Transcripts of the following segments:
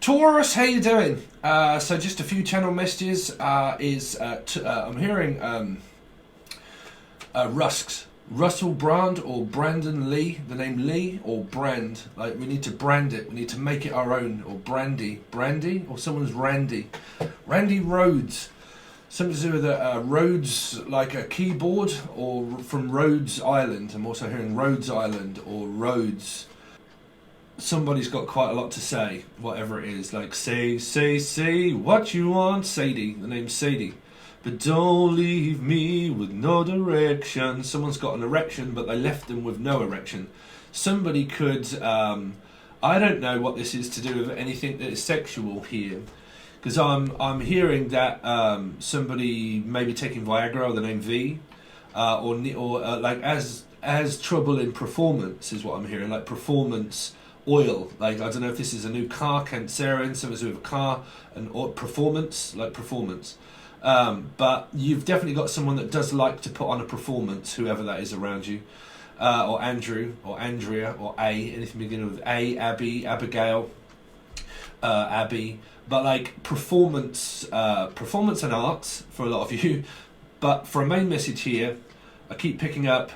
Taurus, how you doing? So just a few channel messages. I'm hearing Russell Brand or Brandon Lee, the name Lee or Brand. Like we need to brand it. We need to make it our own. Or Brandy, or someone's Randy Rhodes. Something to do with Rhodes, like a keyboard, or from Rhodes Island. I'm also hearing Rhodes Island or Rhodes. Somebody's got quite a lot to say, whatever it is. Like, say what you want, Sadie. The name's Sadie. But don't leave me with no direction. Someone's got an erection, but they left them with no erection. Somebody could, I don't know what this is to do with anything that is sexual here. Because I'm hearing that somebody may be taking Viagra, or the name V, or like as trouble in performance is what I'm hearing, like performance oil. Like I don't know if this is a new car, Cancerian, something to do with a car, or performance, like performance. But you've definitely got someone that does like to put on a performance, whoever that is around you, or Andrew, or Andrea, or anything beginning with A, Abby, Abigail, Abby. But like performance and arts for a lot of you. But for a main message here, I keep picking up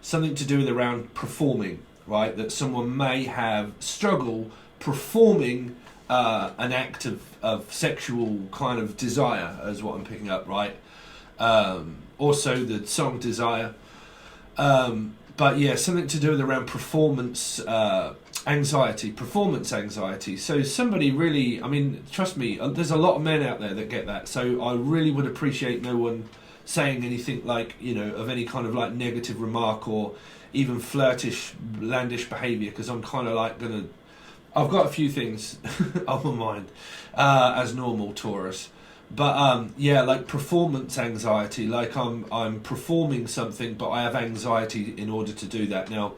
something to do with around performing, right? That someone may have struggle performing an act of sexual kind of desire, is what I'm picking up, right? Also the song Desire. But yeah, something to do with around performance anxiety. So somebody really, I mean, trust me, there's a lot of men out there that get that. So I really would appreciate no one saying anything like, you know, of any kind of like negative remark or even flirtish, landish behaviour, because I'm kind of like I've got a few things on my mind as normal Taurus. But yeah, like performance anxiety, like I'm performing something, but I have anxiety in order to do that. Now,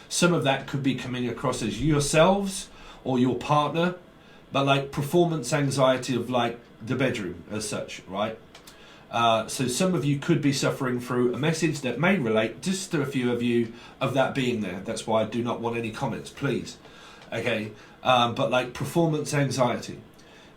some of that could be coming across as yourselves or your partner, but like performance anxiety of like the bedroom as such, right? So some of you could be suffering through a message that may relate just to a few of you of that being there. That's why I do not want any comments, please. Okay, but like performance anxiety.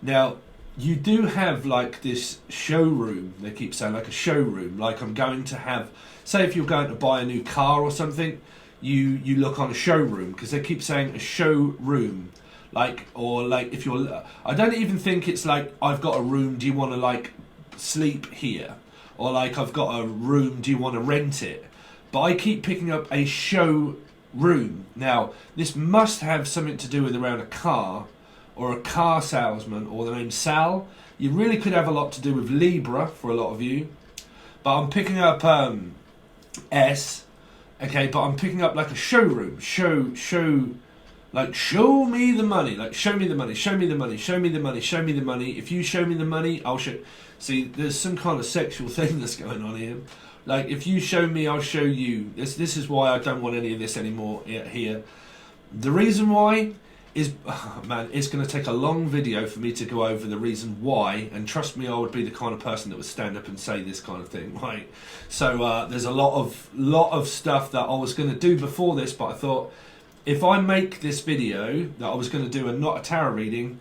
Now, you do have like this showroom, they keep saying, like a showroom, like I'm going to have, say if you're going to buy a new car or something, you look on a showroom, because they keep saying a showroom, like, or like if you're, I don't even think it's like I've got a room, do you want to like sleep here, or like I've got a room, do you want to rent it? But I keep picking up a showroom. Now this must have something to do with around a car or a car salesman, or the name Sal. You really could have a lot to do with Libra for a lot of you, but I'm picking up S. Okay, but I'm picking up like a showroom, like show me the money, like show me the money. If you show me the money, I'll show. See, there's some kind of sexual thing that's going on here. Like if you show me, I'll show you. This is why I don't want any of this anymore here. The reason why is, oh man, it's going to take a long video for me to go over the reason why, and trust me, I would be the kind of person that would stand up and say this kind of thing, right? So there's a lot of stuff that I was going to do before this, but I thought if I make this video that I was going to do and not a tarot reading,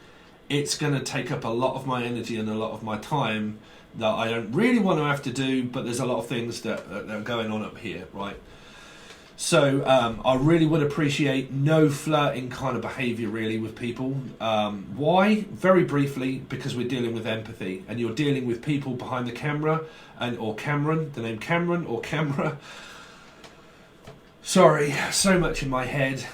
it's going to take up a lot of my energy and a lot of my time that I don't really want to have to do, but there's a lot of things that are going on up here, right? So I really would appreciate no flirting kind of behaviour really with people. Why? Very briefly, because we're dealing with empathy, and you're dealing with people behind the camera, or Cameron, the name Cameron or camera. Sorry, so much in my head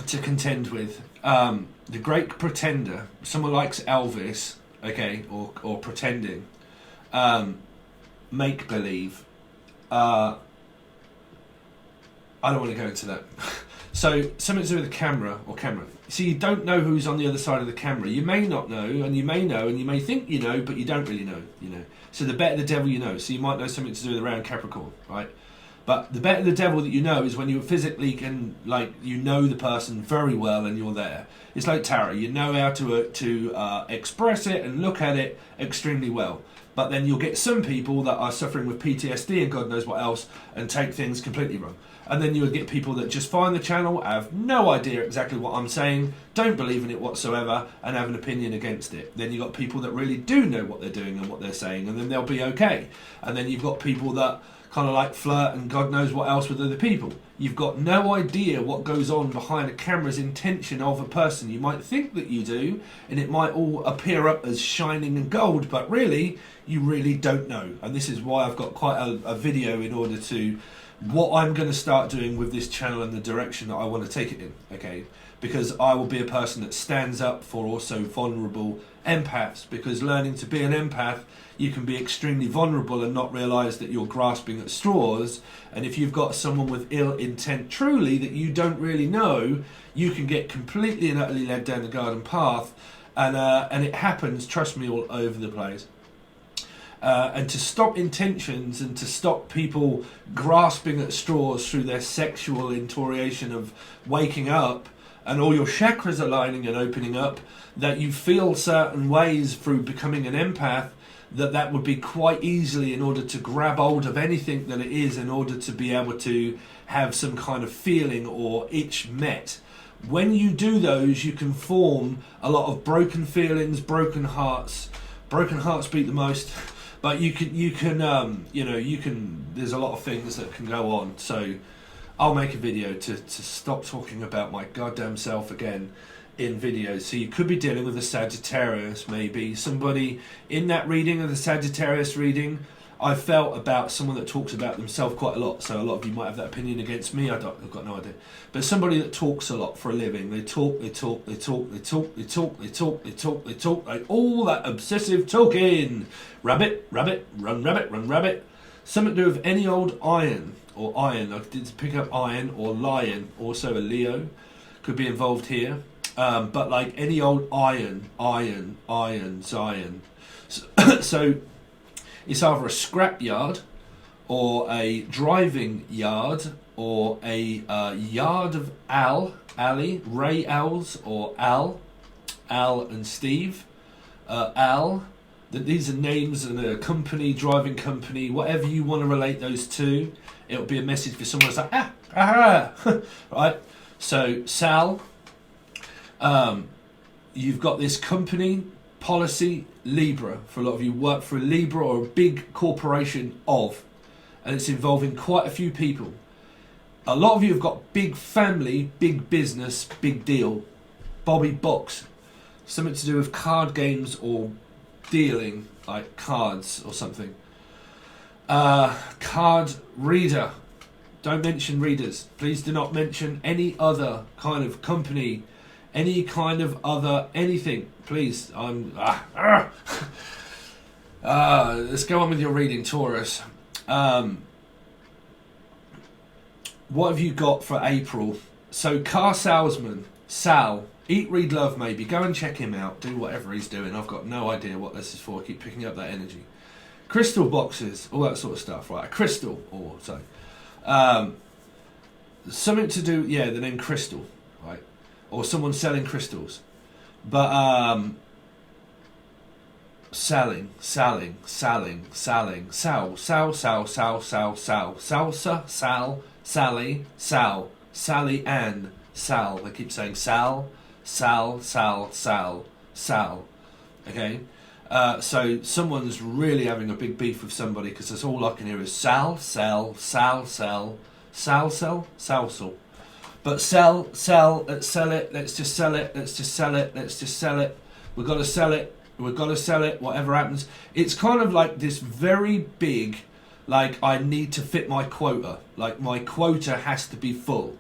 to contend with. The Great Pretender, someone likes Elvis, okay, or pretending, make believe. I don't want to go into that. So, something to do with the camera or camera. So you don't know who's on the other side of the camera. You may not know, and you may know, and you may think you know, but you don't really know, you know. So the better the devil you know. So you might know something to do with around Capricorn, right? But the better the devil that you know is when you physically can, like, you know the person very well and you're there. It's like tarot. You know how to express it and look at it extremely well. But then you'll get some people that are suffering with PTSD and God knows what else and take things completely wrong. And then you'll get people that just find the channel, have no idea exactly what I'm saying, don't believe in it whatsoever, and have an opinion against it. Then you've got people that really do know what they're doing and what they're saying, and then they'll be okay. And then you've got people that kind of like flirt and God knows what else with other people. You've got no idea what goes on behind a camera's intention of a person. You might think that you do, and it might all appear up as shining and gold, but really, you really don't know. And this is why I've got quite a video in order to what I'm going to start doing with this channel and the direction that I want to take it in, okay? Because I will be a person that stands up for also vulnerable empaths, because learning to be an empath, you can be extremely vulnerable and not realise that you're grasping at straws. And if you've got someone with ill intent truly that you don't really know, you can get completely and utterly led down the garden path, and it happens, trust me, all over the place. And to stop intentions and to stop people grasping at straws through their sexual intoriation of waking up and all your chakras aligning and opening up, that you feel certain ways through becoming an empath, that would be quite easily in order to grab hold of anything that it is in order to be able to have some kind of feeling or itch met. When you do those, you can form a lot of broken feelings, broken hearts. Broken hearts beat the most. But you can, there's a lot of things that can go on. So I'll make a video to stop talking about my goddamn self again in videos. So you could be dealing with a Sagittarius, maybe. Somebody in that reading of the Sagittarius reading, I felt about someone that talks about themselves quite a lot. So a lot of you might have that opinion against me. I've got no idea. But somebody that talks a lot for a living. They talk, like all that obsessive talking. Rabbit, rabbit, run rabbit. Something to do with any old iron or iron. I did pick up iron or lion. Also a Leo could be involved here. But like any old iron. So it's either a scrap yard or a driving yard or a yard of alley, Ray Owls or Al and Steve, Al. These are names and a company, driving company, whatever you want to relate those to. It'll be a message for someone that's like, right? So Sal, you've got this company, policy, Libra. For a lot of you work for a Libra or a big corporation and it's involving quite a few people. A lot of you have got big family, big business, big deal. Bobby Box. Something to do with card games or dealing, like cards or something. Card reader. Don't mention readers. Please do not mention any other kind of company, any kind of other anything. Please, let's go on with your reading, Taurus. What have you got for April? So, car salesman, Sal. Eat, read, love, maybe. Go and check him out. Do whatever he's doing. I've got no idea what this is for. I keep picking up that energy. Crystal boxes, all that sort of stuff, right? A crystal, or so. Something to do, yeah, the name Crystal, right? Or someone selling crystals. But, selling, Sally, Ann, Sal. They keep saying Sal. Okay? So someone's really having a big beef with somebody because that's all I can hear is sell. But sell, let's sell it, let's just sell it. We've got to sell it, whatever happens. It's kind of like this very big, like I need to fit my quota. Like my quota has to be full.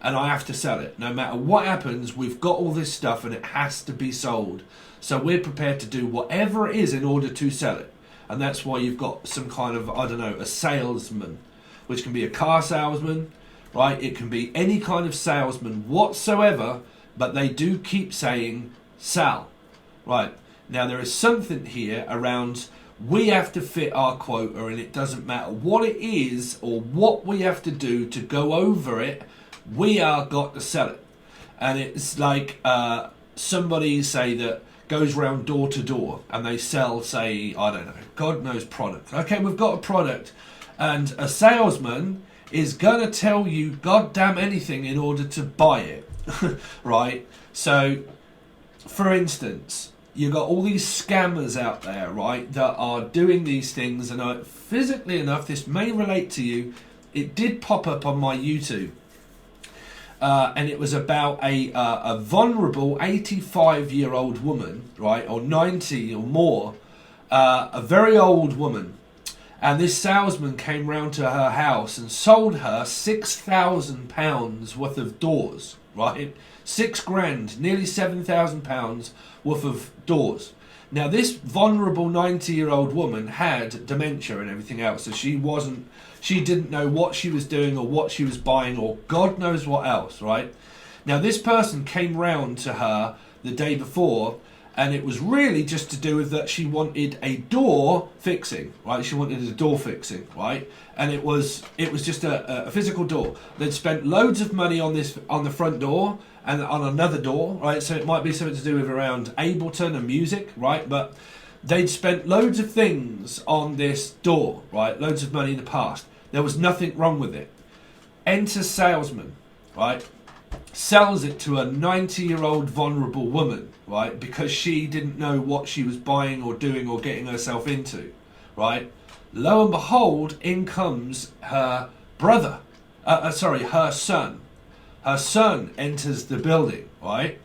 And I have to sell it. No matter what happens, we've got all this stuff and it has to be sold. So we're prepared to do whatever it is in order to sell it. And that's why you've got some kind of, I don't know, a salesman, which can be a car salesman, right? It can be any kind of salesman whatsoever, but they do keep saying sell, right? Now there is something here around we have to fit our quota and it doesn't matter what it is or what we have to do to go over it. We are got to sell it. And it's like somebody, say, that goes around door to door and they sell, say, I don't know, God knows product. Okay, we've got a product. And a salesman is gonna tell you goddamn anything in order to buy it. Right? So, for instance, you got all these scammers out there, right, that are doing these things, and physically enough, this may relate to you. It did pop up on my YouTube. And it was about a vulnerable 85-year-old woman, right, or 90 or more, a very old woman. And this salesman came round to her house and sold her £6,000 worth of doors, right? 6 grand, nearly £7,000 worth of doors. Now, this vulnerable 90-year-old woman had dementia and everything else, so she didn't know what she was doing or what she was buying or God knows what else, right? Now, this person came round to her the day before, and it was really just to do with that she wanted a door fixing, right? She wanted a door fixing, right? And it was just a physical door. They'd spent loads of money on the front door and on another door, right? So it might be something to do with around Ableton and music, right? But they'd spent loads of things on this door, right? Loads of money in the past. There was nothing wrong with it. Enter salesman, right? Sells it to a 90-year-old vulnerable woman, right? Because she didn't know what she was buying or doing or getting herself into, right? Lo and behold, in comes her brother. Her son. Her son enters the building, right?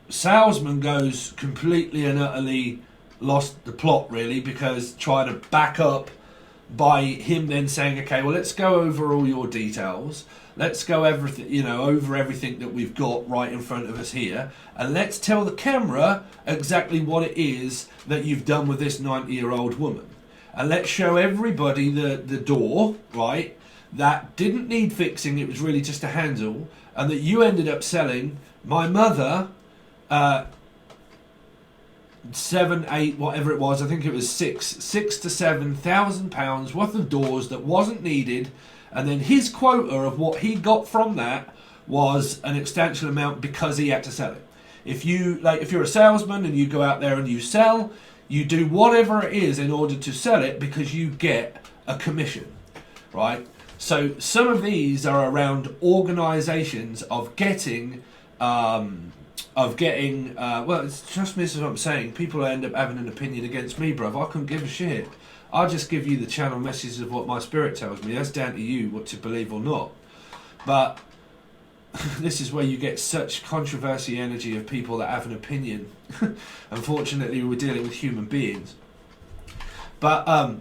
Salesman goes completely and utterly lost the plot, really, because trying to back up by him then saying, okay, well, let's go over all your details. Let's go over everything that we've got right in front of us here, and let's tell the camera exactly what it is that you've done with this 90-year-old woman. And let's show everybody the door, right, that didn't need fixing, it was really just a handle, and that you ended up selling my mother 7, 8, whatever it was, I think it was six to £7,000 worth of doors that wasn't needed. And then his quota of what he got from that was an substantial amount because he had to sell it. If you're a salesman and you go out there and you sell, you do whatever it is in order to sell it because you get a commission, right? So some of these are around organisations of getting, well, it's just me, this is what I'm saying. People end up having an opinion against me, bruv. I couldn't give a shit. I'll just give you the channel message of what my spirit tells me. That's down to you what to believe or not. But this is where you get such controversy energy of people that have an opinion. Unfortunately, we're dealing with human beings. But,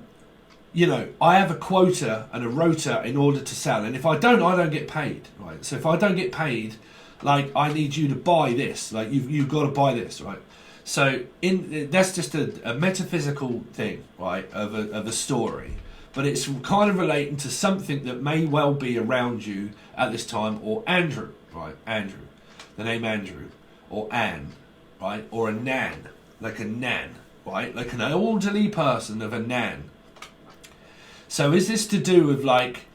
you know, I have a quota and a rota in order to sell. And if I don't get paid, right? So if I don't get paid, like, I need you to buy this. Like, you've got to buy this, right? So that's just a metaphysical thing, right, of a story, but it's kind of relating to something that may well be around you at this time, or Andrew, right, Andrew, the name Andrew, or Anne, right, or a nan, like a nan, right, like an elderly person of a nan. So is this to do with like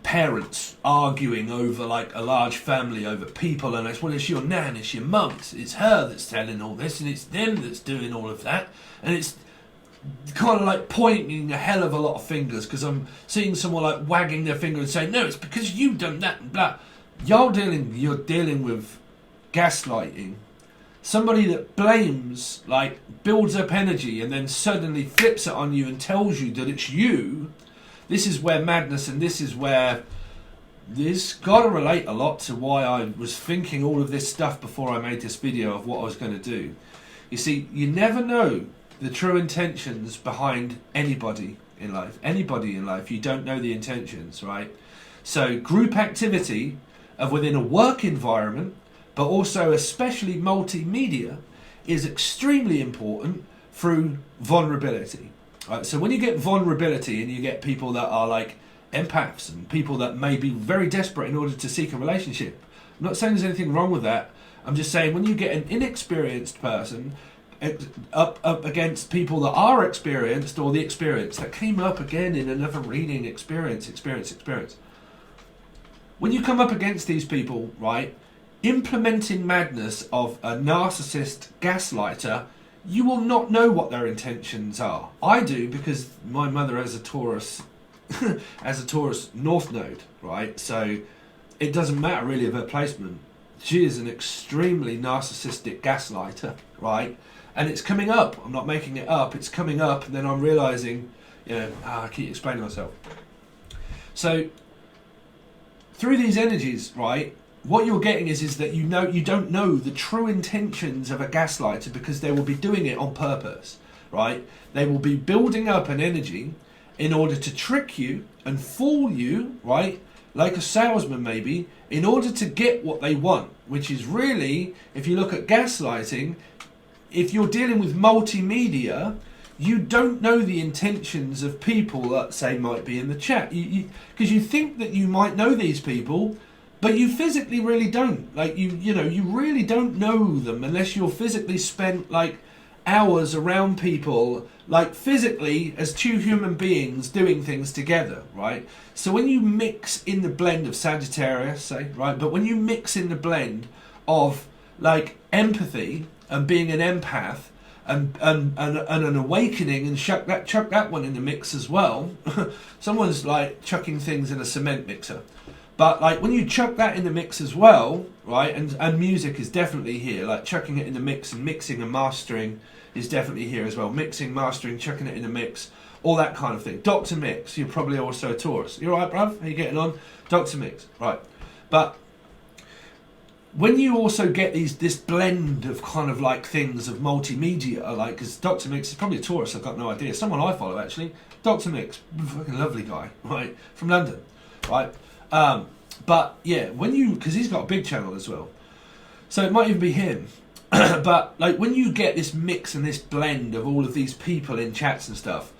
parents arguing over like a large family over people, and it's, well, it's your nan, it's your mum, it's her that's telling all this, and it's them that's doing all of that, and it's kind of like pointing a hell of a lot of fingers because I'm seeing someone like wagging their finger and saying, no, it's because you've done that and blah. You're dealing with gaslighting. Somebody that blames, like, builds up energy and then suddenly flips it on you and tells you that it's you. This is where madness, and this is where this got to relate a lot to why I was thinking all of this stuff before I made this video of what I was going to do. You see, you never know the true intentions behind anybody in life. Anybody in life, you don't know the intentions, right? So group activity of within a work environment, but also especially multimedia, is extremely important through vulnerability. Right, so when you get vulnerability and you get people that are like empaths and people that may be very desperate in order to seek a relationship, I'm not saying there's anything wrong with that. I'm just saying when you get an inexperienced person up against people that are experienced, or the experience that came up again in another reading, experience. When you come up against these people, right, implementing madness of a narcissist gaslighter, you will not know what their intentions are. I do, because my mother has a Taurus as a Taurus North Node, right? So it doesn't matter really of her placement. She is an extremely narcissistic gaslighter, right? And it's coming up. I'm not making it up. It's coming up, and then I'm realising, I keep explaining myself. So through these energies, right, what you're getting is that you don't know the true intentions of a gaslighter, because they will be doing it on purpose, right? They will be building up an energy in order to trick you and fool you, right? Like a salesman maybe, in order to get what they want, which is really, if you look at gaslighting, if you're dealing with multimedia, you don't know the intentions of people that, say, might be in the chat. Because you think that you might know these people, but you physically really don't. Like, you really don't know them unless you're physically spent, like, hours around people, like, physically as two human beings doing things together, right? So when you mix in the blend of Sagittarius, say, right, but when you mix in the blend of, like, empathy and being an empath and an awakening, and chuck that one in the mix as well. Someone's like chucking things in a cement mixer. But like when you chuck that in the mix as well, right, and music is definitely here, like chucking it in the mix and mixing and mastering is definitely here as well. Mixing, mastering, chucking it in the mix, all that kind of thing. Dr. Mix, you're probably also a Taurus. You alright, bruv? How you getting on? Dr. Mix, right. But when you also get this blend of kind of like things of multimedia, like, because Dr. Mix is probably a Taurus, I've got no idea. Someone I follow actually, Dr. Mix, fucking lovely guy, right, from London, right. But yeah, because he's got a big channel as well, so it might even be him. But like when you get this mix and this blend of all of these people in chats and stuff,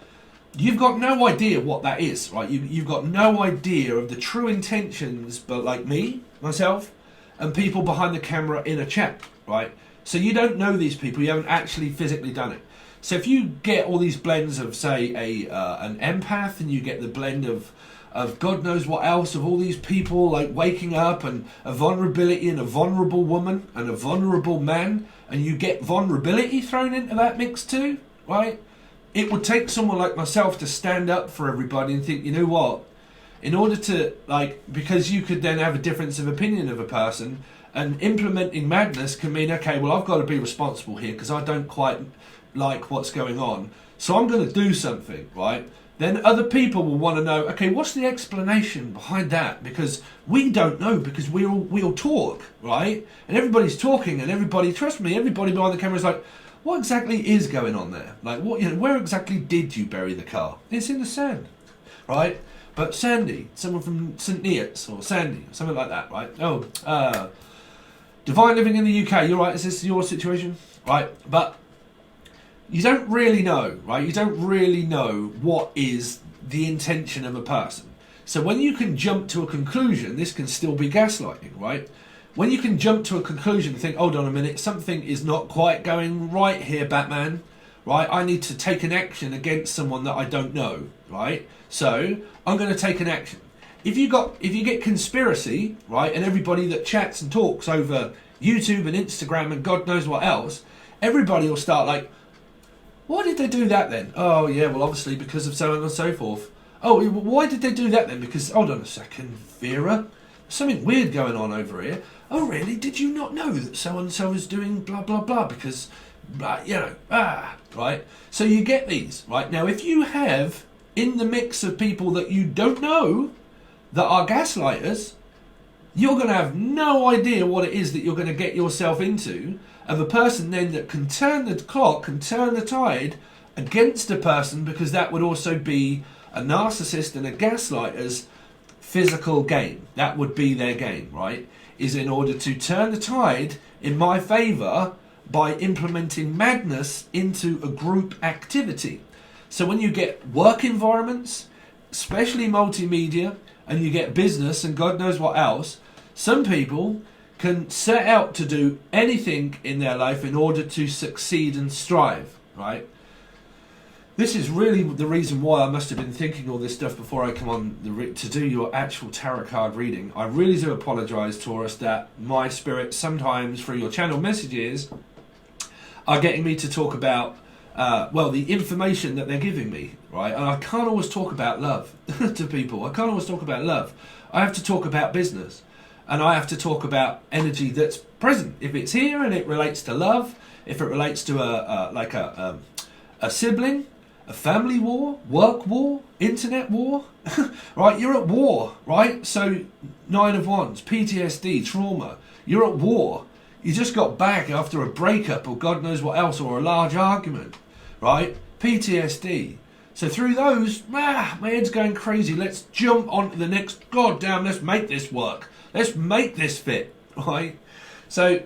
you've got no idea what that is, right? You've got no idea of the true intentions, but like myself, and people behind the camera in a chat, right? So you don't know these people, you haven't actually physically done it. So if you get all these blends of, say, an empath, and you get the blend of God knows what else, of all these people like waking up, and a vulnerability, and a vulnerable woman and a vulnerable man, and you get vulnerability thrown into that mix too, right? It would take someone like myself to stand up for everybody and think, you know what? In order to, like, because you could then have a difference of opinion of a person, and implementing madness can mean, okay, well, I've got to be responsible here because I don't quite like what's going on, so I'm going to do something, right? Then other people will want to know, okay, what's the explanation behind that? Because we don't know, because we all talk, right? And everybody's talking, and everybody, trust me, everybody behind the camera is like, what exactly is going on there? Like, what, where exactly did you bury the car? It's in the sand, right? But Sandy, someone from St. Neots, or Sandy, something like that, right? Oh, Divine living in the UK, you're right, is this your situation? Right, but you don't really know, right? You don't really know what is the intention of a person. So when you can jump to a conclusion, this can still be gaslighting, right? When you can jump to a conclusion and think, hold on a minute, something is not quite going right here, Batman, right? I need to take an action against someone that I don't know, right? So I'm going to take an action. If you get conspiracy, right, and everybody that chats and talks over YouTube and Instagram and God knows what else, everybody will start like, why did they do that then? Oh yeah, well obviously because of so on and so forth. Oh, why did they do that then? Because, hold on a second, Vera, something weird going on over here. Oh really? Did you not know that so and so is doing blah blah blah? Because, right? So you get these, right? Now if you have in the mix of people that you don't know that are gaslighters, you're going to have no idea what it is that you're going to get yourself into, of a person then that can turn the clock, can turn the tide against a person, because that would also be a narcissist and a gaslighter's physical game. That would be their game, right? Is in order to turn the tide in my favour by implementing madness into a group activity. So when you get work environments, especially multimedia, and you get business and God knows what else, some people can set out to do anything in their life in order to succeed and strive, right? This is really the reason why I must have been thinking all this stuff before I come on to do your actual tarot card reading. I really do apologise, Taurus, that my spirit sometimes through your channel messages are getting me to talk about well, the information that they're giving me, right? And I can't always talk about love to people. I can't always talk about love. I have to talk about business, and I have to talk about energy that's present. If it's here and it relates to love, if it relates to a sibling, a family war, work war, internet war, right? You're at war, right? So 9 of Wands, PTSD, trauma. You're at war. You just got back after a breakup or God knows what else, or a large argument, right? PTSD. So through those, my head's going crazy. Let's jump on to the next. Goddamn, let's make this work. Let's make this fit, right? So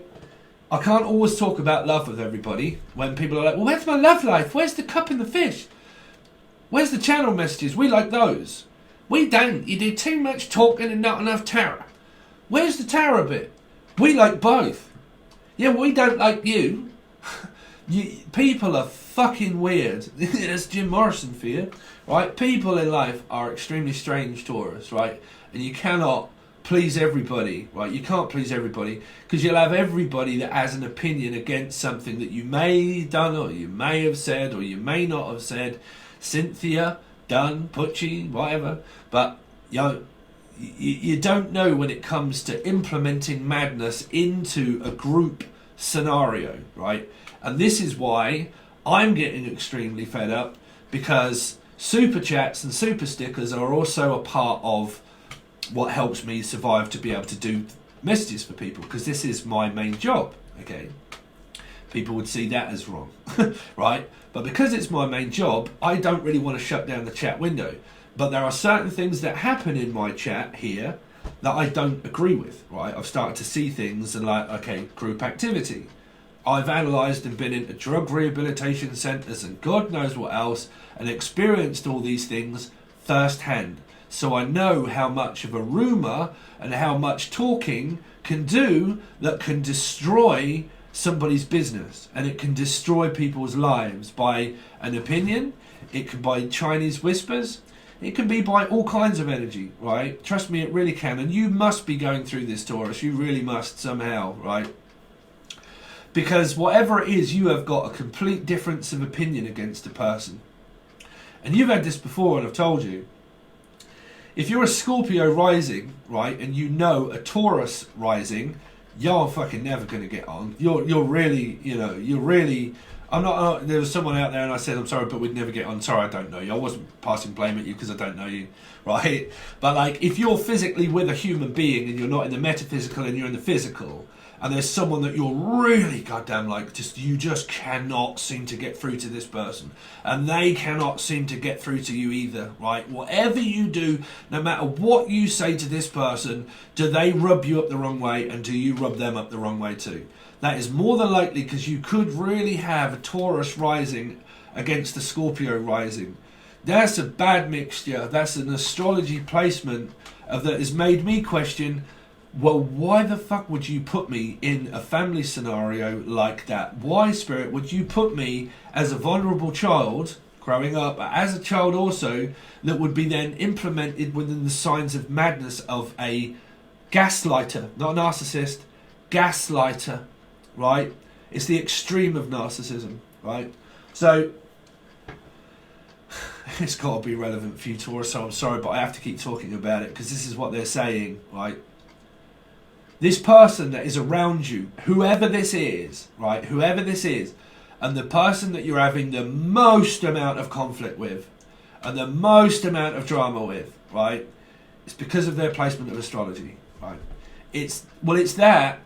I can't always talk about love with everybody when people are like, well, where's my love life? Where's the cup and the fish? Where's the channel messages? We like those. We don't. You do too much talking and not enough tarot. Where's the tarot bit? We like both. Yeah, we don't like you. People are fucking weird. That's Jim Morrison for you, right? People in life are extremely strange, Taurus, right? And you cannot please everybody, right? You can't please everybody, because you'll have everybody that has an opinion against something that you may have done, or you may have said, or you may not have said. Cynthia, Dunn, Butchie, whatever. But you don't know when it comes to implementing madness into a group scenario, right? And this is why I'm getting extremely fed up, because super chats and super stickers are also a part of what helps me survive to be able to do messages for people, because this is my main job, okay? People would see that as wrong, right? But because it's my main job, I don't really want to shut down the chat window. But there are certain things that happen in my chat here that I don't agree with, right? I've started to see things and like, okay, group activity. I've analysed and been into drug rehabilitation centres and God knows what else, and experienced all these things firsthand. So I know how much of a rumour and how much talking can do that can destroy somebody's business, and it can destroy people's lives by an opinion. It can by Chinese whispers. It can be by all kinds of energy, right? Trust me, it really can. And you must be going through this, Taurus. You really must somehow, right? Because whatever it is, you have got a complete difference of opinion against a person. And you've had this before, and I've told you. If you're a Scorpio rising, right, and you know a Taurus rising, you're fucking never going to get on. You're really, you're really... there was someone out there and I said, I'm sorry, but we'd never get on. Sorry, I don't know you. I wasn't passing blame at you because I don't know you, right? But like, if you're physically with a human being and you're not in the metaphysical and you're in the physical, and there's someone that you're really goddamn like, you just cannot seem to get through to this person, and they cannot seem to get through to you either, right? Whatever you do, no matter what you say to this person, do they rub you up the wrong way, and do you rub them up the wrong way too? That is more than likely, because you could really have a Taurus rising against a Scorpio rising. That's a bad mixture. That's an astrology placement that has made me question, well, why the fuck would you put me in a family scenario like that? Why, Spirit, would you put me as a vulnerable child, growing up, as a child also, that would be then implemented within the signs of madness of a gaslighter, not a narcissist, gaslighter, right? It's the extreme of narcissism, right? So it's got to be relevant for you, Taurus, so I'm sorry, but I have to keep talking about it because this is what they're saying, right? This person that is around you, whoever this is, right, whoever this is, and the person that you're having the most amount of conflict with and the most amount of drama with, right, it's because of their placement of astrology, right? It's that,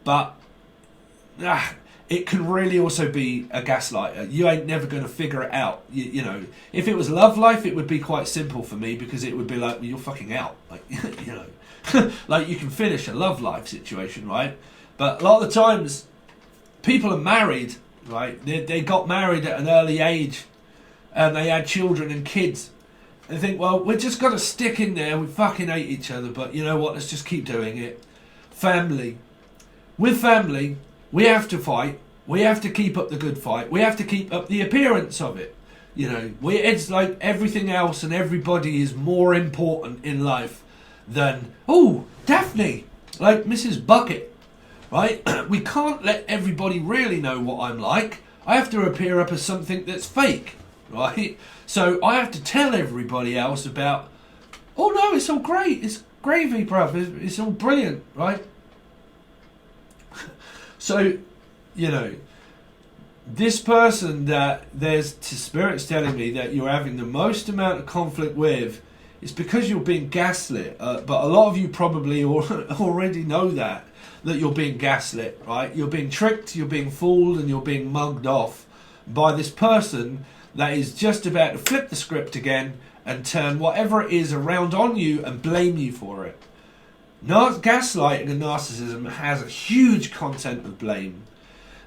but it can really also be a gaslighter. You ain't never going to figure it out. You know, if it was love life, it would be quite simple for me, because it would be like, well, you're fucking out, like, you know. Like, you can finish a love life situation, right? But a lot of the times people are married, right? They got married at an early age and they had children and kids. They think, well, we're just got to stick in there. We fucking hate each other, but you know what? Let's just keep doing it. Family. With family, we have to fight. We have to keep up the good fight. We have to keep up the appearance of it. You know, it's like everything else, and everybody is more important in life than, oh, Daphne, like Mrs. Bucket, right? We can't let everybody really know what I'm like. I have to appear up as something that's fake, right? So I have to tell everybody else about, oh no, it's all great, it's gravy, bruv, it's all brilliant, right? So, you know, this person that there's spirits telling me that you're having the most amount of conflict with, it's because you're being gaslit. But a lot of you probably already know that you're being gaslit, right? You're being tricked, you're being fooled, and you're being mugged off by this person that is just about to flip the script again and turn whatever it is around on you and blame you for it. Gaslighting and narcissism has a huge content of blame,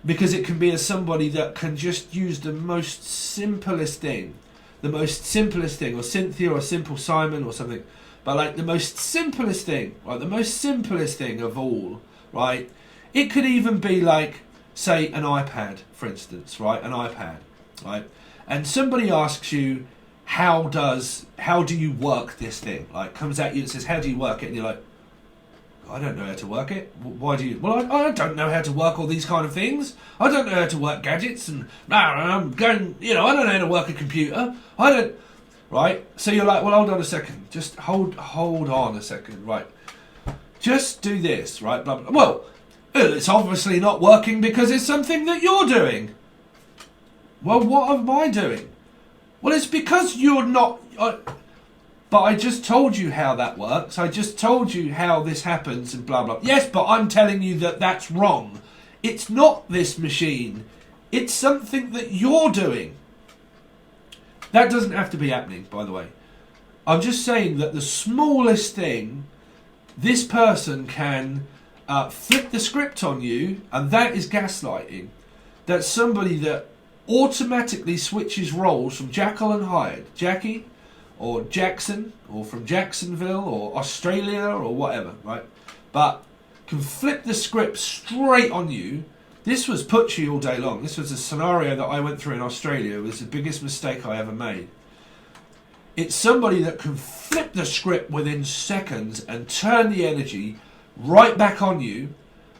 because it can be as somebody that can just use the most simplest thing, or Cynthia or Simple Simon or something, but like the most simplest thing, right? The most simplest thing of all, right? It could even be like, say, an iPad, for instance, right? An iPad, right? And somebody asks you, how do you work this thing? Like, comes at you and says, how do you work it? And you're like, I don't know how to work it. Why do you? Well, I don't know how to work all these kind of things. I don't know how to work gadgets, and I'm going, I don't know how to work a computer. I don't, right? So you're like, well, hold on a second. Just hold on a second, right? Just do this, right? Blah, blah. Well, it's obviously not working because it's something that you're doing. Well, what am I doing? Well, it's because you're not... But I just told you how that works. I just told you how this happens and blah, blah. Yes, but I'm telling you that that's wrong. It's not this machine. It's something that you're doing. That doesn't have to be happening, by the way. I'm just saying that the smallest thing, this person can flip the script on you, and that is gaslighting. That's somebody that automatically switches roles from Jekyll and Hyde. Jackie... or Jackson, or from Jacksonville, or Australia, or whatever, right? But can flip the script straight on you. This was putchy all day long. This was a scenario that I went through in Australia. It was the biggest mistake I ever made. It's somebody that can flip the script within seconds and turn the energy right back on you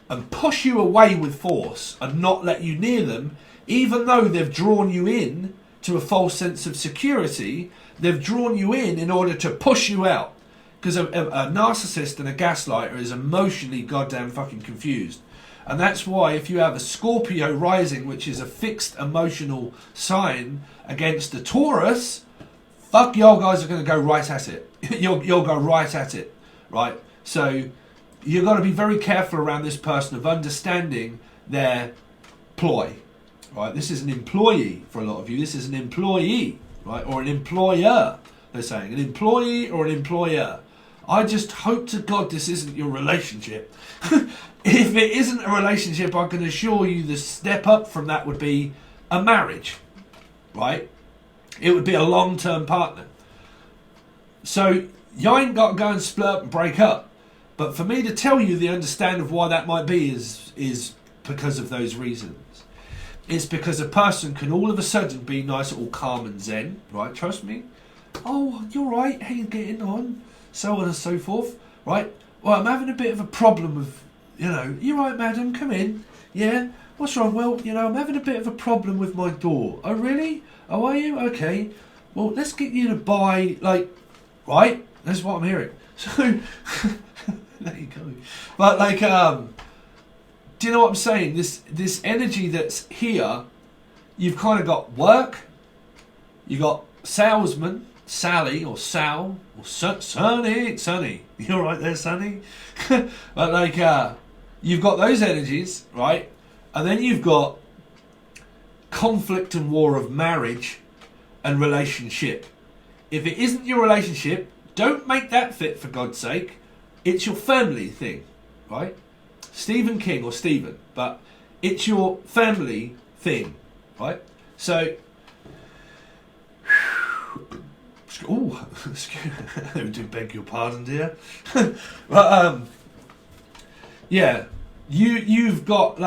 and push you away with force and not let you near them, even though they've drawn you in to a false sense of security. They've drawn you in order to push you out. Because a narcissist and a gaslighter is emotionally goddamn fucking confused. And that's why if you have a Scorpio rising, which is a fixed emotional sign, against a Taurus, fuck, y'all guys are going to go right at it. You'll go right at it, right? So you've got to be very careful around this person of understanding their ploy, right? This is an employee for a lot of you. This is an employee. Right, or an employer, they're saying. An employee or an employer. I just hope to God this isn't your relationship. If it isn't a relationship, I can assure you the step up from that would be a marriage. Right? It would be a long-term partner. So, you ain't got to go and split up and break up. But for me to tell you the understand of why that might be is because of those reasons. It's because a person can all of a sudden be nice, all calm and zen, right? Trust me. Oh, you're right. How you getting on? So on and so forth, right? Well, I'm having a bit of a problem with, you're right, madam, come in. Yeah? What's wrong? Well, I'm having a bit of a problem with my door. Oh, really? Oh, are you? Okay. Well, let's get you to buy, right? That's what I'm hearing. So, there you go. But, do you know what I'm saying? This energy that's here, you've kind of got work, you got salesman, Sally or Sal or Sonny. You're right there, Sonny. But you've got those energies, right? And then you've got conflict and war of marriage and relationship. If it isn't your relationship, don't make that fit, for God's sake. It's your family thing, right? Stephen King or Stephen, but it's your family thing, right? So, I do beg your pardon, dear. But yeah, you've got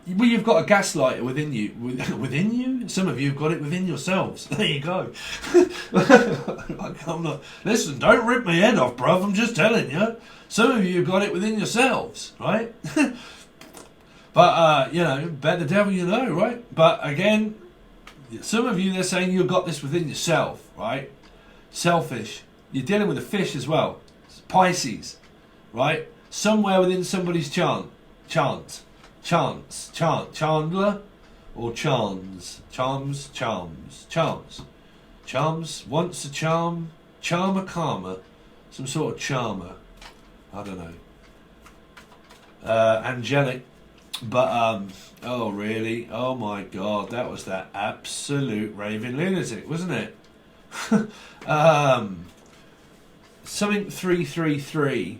you've got a gaslighter within you. Within you? Some of you've got it within yourselves. There you go. I'm not. Listen, don't rip my head off, bruv. I'm just telling you. Some of you have got it within yourselves, right? But, you know, bet the devil you know, right? But again, some of you, they're saying you've got this within yourself, right? Selfish. You're dealing with a fish as well. It's Pisces, right? Somewhere within somebody's Chandler, or Charms, wants a charmer karma, some sort of charmer, I don't know. Angelic, but oh really? Oh my God, that was that absolute raving lunatic, wasn't it? Something 333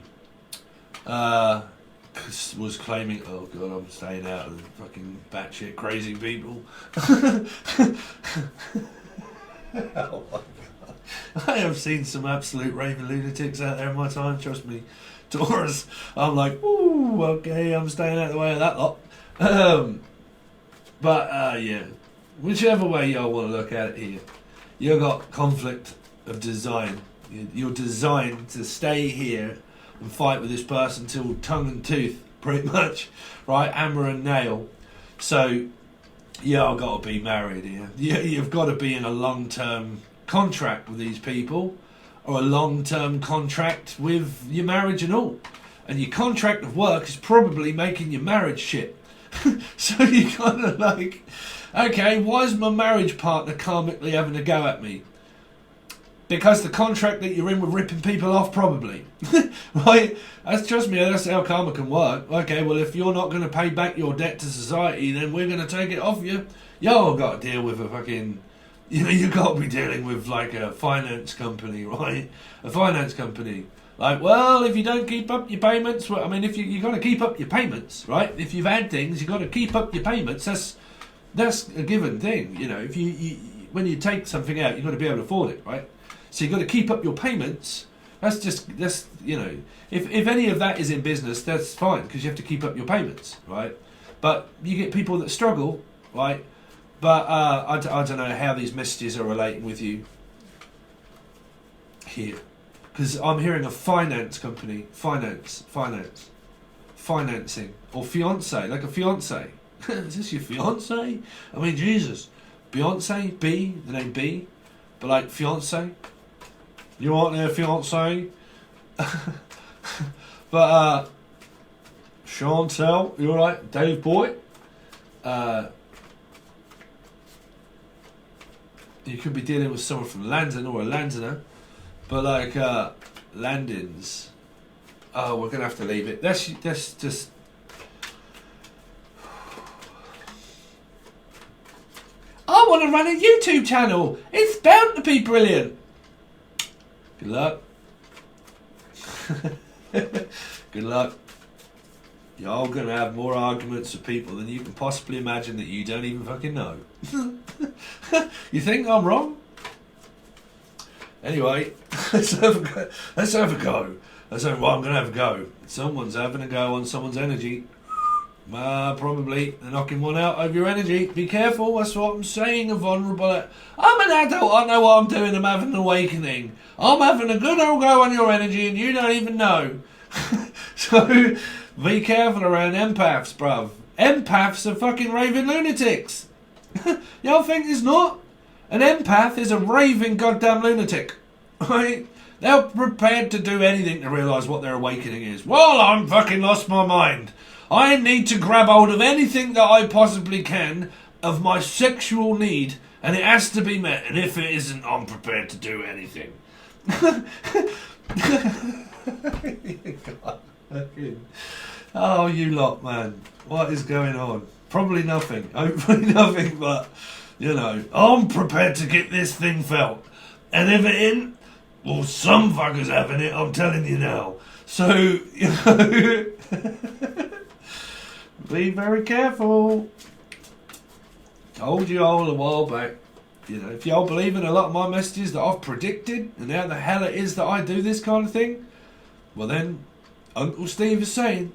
was claiming, oh God, I'm staying out of the fucking batshit crazy people. Oh my God. I have seen some absolute raving lunatics out there in my time, trust me. Taurus, I'm like, ooh, okay, I'm staying out of the way of that lot. Yeah, whichever way y'all want to look at it here, you've got conflict of design. You're designed to stay here and fight with this person till tongue and tooth, pretty much, right? Hammer and nail. So, yeah, I've got to be married here. You've got to be in a long-term contract with these people, or a long-term contract with your marriage and all. And your contract of work is probably making your marriage shit. So you kind of like, okay, why is my marriage partner karmically having a go at me? Because the contract that you're in with ripping people off, probably. Right? Trust me, that's how karma can work. Okay, well, if you're not going to pay back your debt to society, then we're going to take it off you. Y'all got to deal with a fucking... You know, you got to be dealing with, like, a finance company, right? A finance company. Like, well, if you don't keep up your payments... Well, I mean, if you got to keep up your payments, right? If you've had things, you got to keep up your payments. That's a given thing, you know. If you when you take something out, you've got to be able to afford it, right? So you've got to keep up your payments. That's you know, if any of that is in business, that's fine, because you have to keep up your payments, right? But you get people that struggle, right? But I don't know how these messages are relating with you here, because I'm hearing a finance company, financing, or fiance, like a fiance. Is this your fiance? I mean, Jesus, Beyonce, B, the name B, but like fiance. You want their fiance? But Chantel, you alright? Dave Boy. You could be dealing with someone from London or a Londoner, but like Landins. Oh, we're gonna have to leave it. That's just. I want to run a YouTube channel. It's bound to be brilliant. Good luck. Good luck. Y'all gonna have more arguments with people than you can possibly imagine that you don't even fucking know. You think I'm wrong? Anyway, let's have a go. Well, I'm gonna have a go. Someone's having a go on someone's energy. Probably they're knocking one out of your energy. Be careful, that's what I'm saying, a vulnerable... I'm an adult, I know what I'm doing, I'm having an awakening. I'm having a good old go on your energy and you don't even know. So, be careful around empaths, bruv. Empaths are fucking raving lunatics. Y'all think it's not? An empath is a raving goddamn lunatic. Right? They're prepared to do anything to realise what their awakening is. Well, I'm fucking lost my mind. I need to grab hold of anything that I possibly can of my sexual need, and it has to be met, and if it isn't, I'm prepared to do anything. Oh, you lot, man. What is going on? Probably nothing. Hopefully nothing, but, you know, I'm prepared to get this thing felt. And if it ain't, well, some fuckers having it, I'm telling you now. So, you know... Be very careful. Told you all a while back. You know, if y'all believe in a lot of my messages that I've predicted, and how the hell it is that I do this kind of thing, well then, Uncle Steve is saying,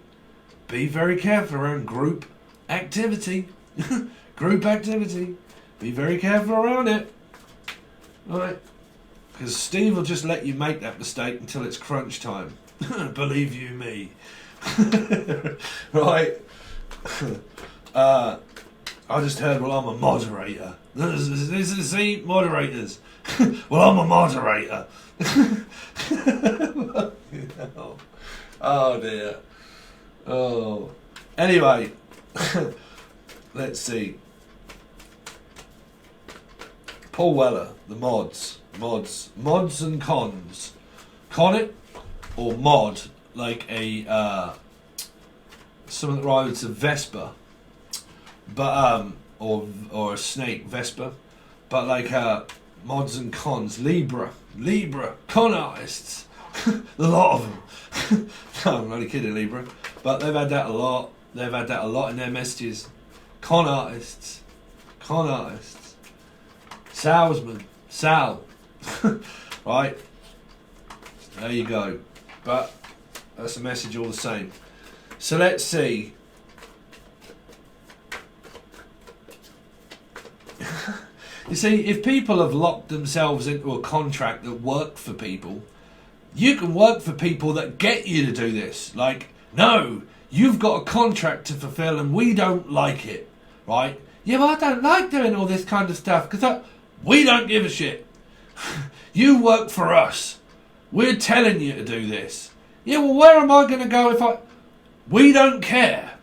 be very careful around group activity. Group activity. Be very careful around it. Right? Because Steve will just let you make that mistake until it's crunch time. Believe you me. Right? I just heard, well, I'm a moderator. See, moderators. Well, I'm a moderator. Oh dear. Oh. Anyway, let's see. Paul Weller, the mods and cons. Con it or mod like a something that rides a Vespa, but or a snake Vespa, but like mods and cons. Libra, con artists, a lot of them. No, I'm only kidding, Libra, but they've had that a lot. They've had that a lot in their messages. Con artists, salesman, Sal, right? There you go. But that's a message all the same. So let's see. You see, if people have locked themselves into a contract that work for people, you can work for people that get you to do this. Like, no, you've got a contract to fulfill and we don't like it, right? Yeah, but I don't like doing all this kind of stuff because we don't give a shit. You work for us. We're telling you to do this. Yeah, well, where am I going to go if I... We don't care.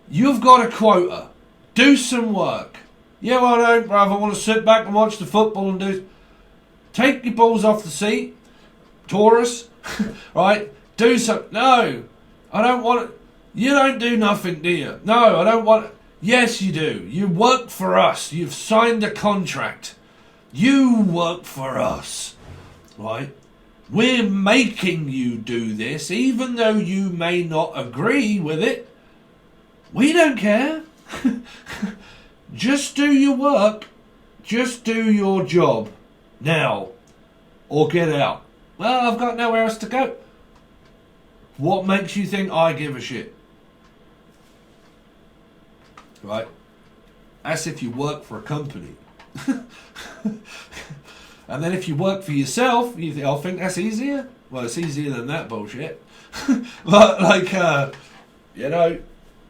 You've got a quota. Do some work. Yeah, well, I don't, bruv. I want to sit back and watch the football and do... Take your balls off the seat, Taurus. Right? Do some... No, I don't want it. You don't do nothing, do you? No, I don't want it. Yes, you do. You work for us. You've signed a contract. You work for us. Right? We're making you do this, even though you may not agree with it. We don't care. Just do your work. Just do your job. Now. Or get out. Well, I've got nowhere else to go. What makes you think I give a shit? Right? That's if you work for a company. And then if you work for yourself, you think, I'll think that's easier? Well, it's easier than that bullshit. But, like, you know,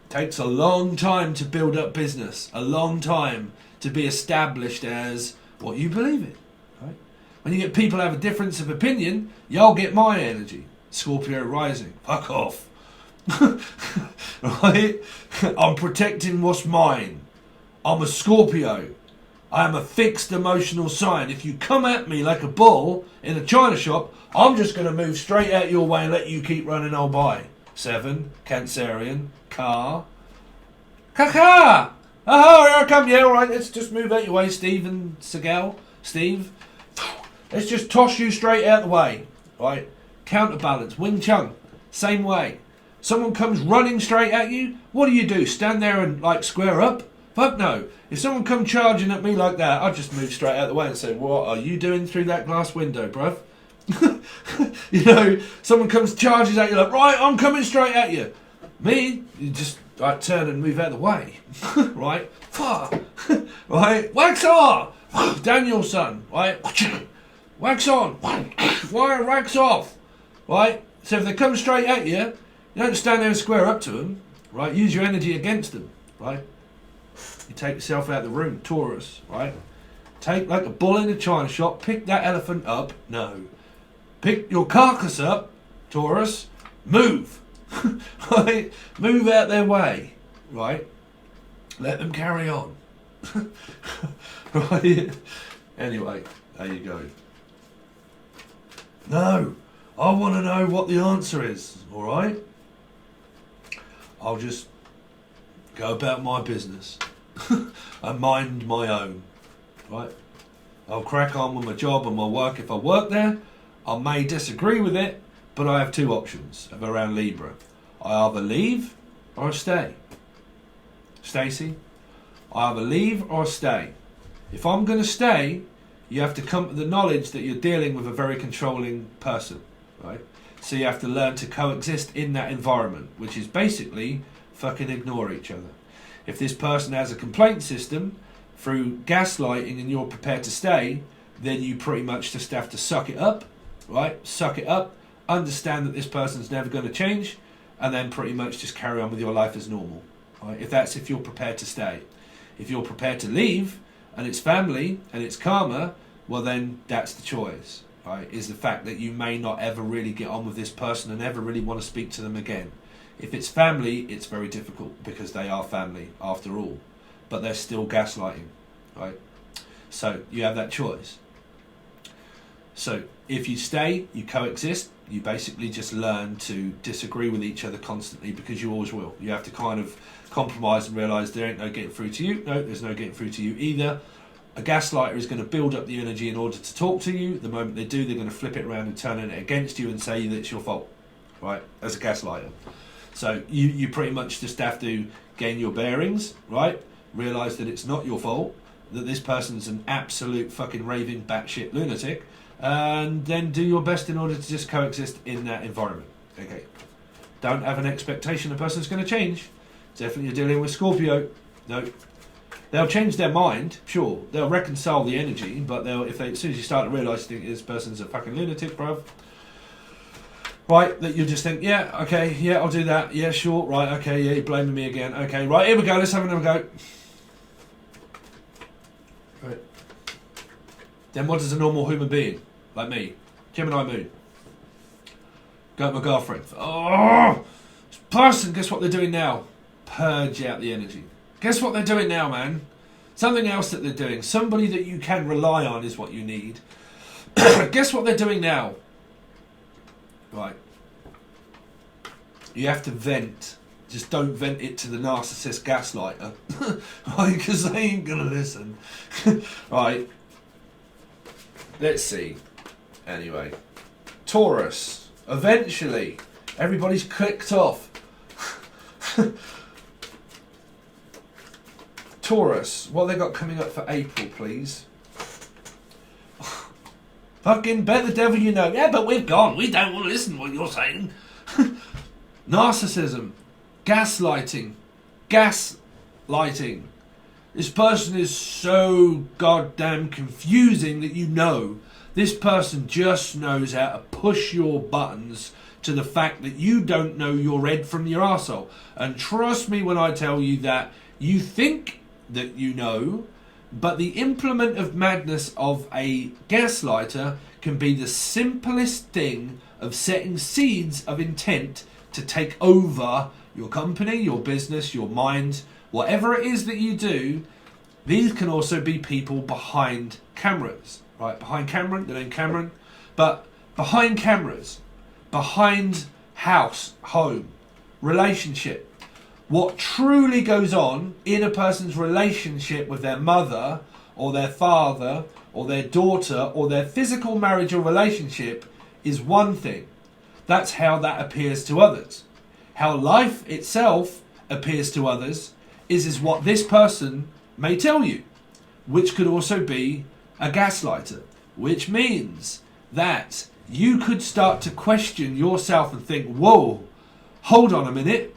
takes a long time to build up business. A long time to be established as what you believe in. Right? When you get people who have a difference of opinion, you'll get my energy. Scorpio rising. Fuck off. Right? I'm protecting what's mine. I'm a Scorpio. I am a fixed emotional sign. If you come at me like a bull in a china shop, I'm just going to move straight out your way and let you keep running on by. 7, Cancerian, car. Kaka! Oh, here I come. Yeah, all right, let's just move out your way, Steve. Let's just toss you straight out the way. Right? Counterbalance, Wing Chun, same way. Someone comes running straight at you, what do? Stand there and, like, square up? Fuck no. If someone come charging at me like that, I'd just move straight out the way and say, what are you doing through that glass window, bruv? You know, someone comes charges at you like, right, I'm coming straight at you. Me, you just like turn and move out the way. Right? Right? Wax on! Danielson, right? Wax on! Wire wax off! Right? So if they come straight at you, you don't stand there and square up to them. Right? Use your energy against them. Right? You take yourself out of the room, Taurus, right? Take like a bull in a china shop, pick that elephant up. No. Pick your carcass up, Taurus. Move. Right? Move out their way. Right? Let them carry on. Right? Anyway, there you go. No. I want to know what the answer is, alright? I'll just go about my business. And mind my own, right? I'll crack on with my job and my work. If I work there, I may disagree with it, but I have two options around Libra. I either leave or stay. Stacey, I either leave or stay. If I'm going to stay, you have to come to the knowledge that you're dealing with a very controlling person, right? So you have to learn to coexist in that environment, which is basically fucking ignore each other. If this person has a complaint system through gaslighting and you're prepared to stay, then you pretty much just have to suck it up, right? Suck it up, understand that this person's never going to change, and then pretty much just carry on with your life as normal, Right? If you're prepared to stay. If you're prepared to leave, and it's family, and it's karma, well then that's the choice. Right? Is the fact that you may not ever really get on with this person and ever really want to speak to them again. If it's family, it's very difficult because they are family after all, but they're still gaslighting, right? So you have that choice. So if you stay, you coexist, you basically just learn to disagree with each other constantly, because you always will. You have to kind of compromise and realise there ain't no getting through to you. No, there's no getting through to you either. A gaslighter is going to build up the energy in order to talk to you. The moment they do, they're going to flip it around and turn it against you and say that it's your fault, right? As a gaslighter. So you pretty much just have to gain your bearings, right? Realise that it's not your fault, that this person's an absolute fucking raving batshit lunatic, and then do your best in order to just coexist in that environment. Okay. Don't have an expectation the person's going to change. Definitely you're dealing with Scorpio. No. They'll change their mind, sure. They'll reconcile the energy, but as soon as you start to realise you think this person's a fucking lunatic, bruv, right, that you just think, yeah, okay, yeah, I'll do that, yeah, sure, right, okay, yeah, you're blaming me again, okay, right, here we go, let's have another go. Right. Then what does a normal human being, like me, Gemini moon, go to my girlfriend, oh, this person, guess what they're doing now? Purge out the energy. Guess what they're doing now, man? Something else that they're doing. Somebody that you can rely on is what you need. Guess what they're doing now? Right. You have to vent. Just don't vent it to the narcissist gaslighter. Right, because they ain't going to listen. Right. Let's see. Anyway. Taurus. Eventually. Everybody's clicked off. Taurus, what they got coming up for April, please? Fucking bet the devil you know. Yeah, but we've gone. We don't want to listen to what you're saying. Narcissism. Gaslighting. Gaslighting. This person is so goddamn confusing that you know this person just knows how to push your buttons to the fact that you don't know your head from your arsehole. And trust me when I tell you that you think that you know, but the implement of madness of a gaslighter can be the simplest thing of setting seeds of intent to take over your company, your business, your mind, whatever it is that you do. These can also be people behind cameras, right? Behind Cameron, the name Cameron, but behind cameras, behind house, home, relationship. What truly goes on in a person's relationship with their mother or their father or their daughter or their physical marriage or relationship is one thing. That's how that appears to others. How life itself appears to others is what this person may tell you, which could also be a gaslighter, which means that you could start to question yourself and think, whoa, hold on a minute.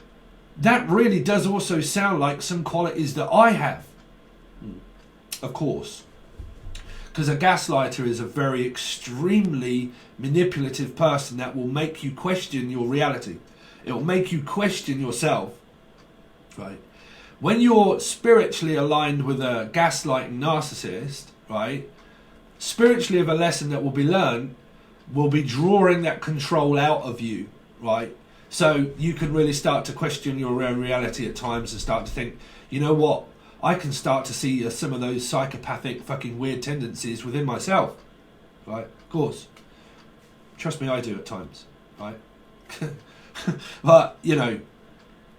That really does also sound like some qualities that I have. Of course. Because a gaslighter is a very extremely manipulative person that will make you question your reality. It will make you question yourself. Right? When you're spiritually aligned with a gaslighting narcissist, right? Spiritually of a lesson that will be learned will be drawing that control out of you, right? So you can really start to question your own reality at times and start to think, you know what? I can start to see some of those psychopathic fucking weird tendencies within myself. Right? Of course. Trust me, I do at times. Right? But, you know,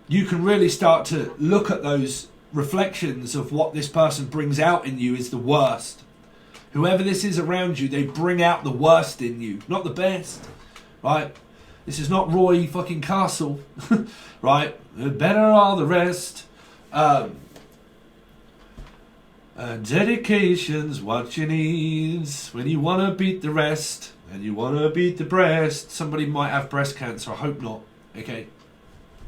you can really start to look at those reflections of what this person brings out in you is the worst. Whoever this is around you, they bring out the worst in you, not the best. Right? This is not Roy fucking Castle, right? Better are the rest. Dedication's what you need when you want to beat the rest and you want to beat the breast. Somebody might have breast cancer. I hope not. Okay.